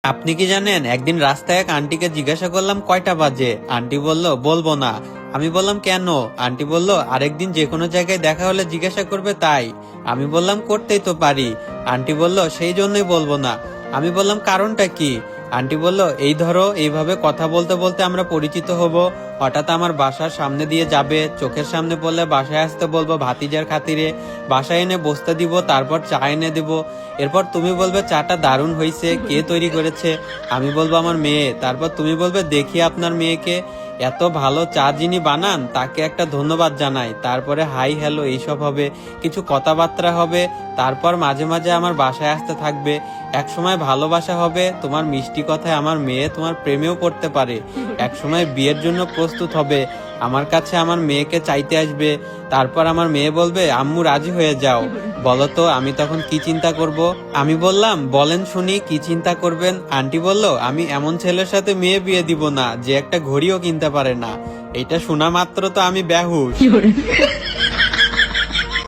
আপনি কি জানেন, একদিন রাস্তায় এক আন্টিকে জিজ্ঞাসা করলাম কয়টা বাজে। আন্টি বলল বলবো না। আমি বললাম কেন? আন্টি বলল আরেকদিন যে কোনো জায়গায় দেখা হলে জিজ্ঞাসা করবে তাই। আমি বললাম করতেই তো পারি। আন্টি বলল সেই জন্যই বলবো না। আমি বললাম কারণটা কি? আন্টি বলল এই ধরো, এইভাবে কথা বলতে বলতে আমরা পরিচিত হব। হঠাৎ আমার বাসার সামনে দিয়ে যাবে, চোখের সামনে বললে বাসায় আসতে বলবো ভাতিজার খাতিরে। বাসায় এনে বসতে দিব, তারপর চা এনে দিব। এরপর তুমি বলবে চাটা দারুণ হয়েছে, কে তৈরি করেছে? আমি বলবো আমার মেয়ে। তারপর তুমি বলবে দেখি আপনার মেয়েকে, এত ভালো চা যিনি বানান তাকে একটা ধন্যবাদ জানাই। তারপরে হাই হ্যালো এইসব হবে, কিছু কথাবার্তা হবে। তারপর মাঝে মাঝে আমার বাসায় আসতে থাকবে। একসময় ভালোবাসা হবে, তোমার মিষ্টি কথায় আমার মেয়ে তোমার প্রেমেও পড়তে পারে। একসময় বিয়ের জন্য প্রস্তুত হবে, আমার কাছে আমার মেয়েকে চাইতে আসবে। তারপর আমার মেয়ে বলবে আম্মু রাজি হয়ে যাও। বলতো আমি তখন কি চিন্তা করব? আমি বললাম বলেন শুনি কি চিন্তা করবেন? আন্টি বলল আমি এমন ছেলের সাথে মেয়ে বিয়ে দিব না যে একটা ঘড়িও কিনতে পারে না। এটা শোনা মাত্র তো আমি বেহুশ।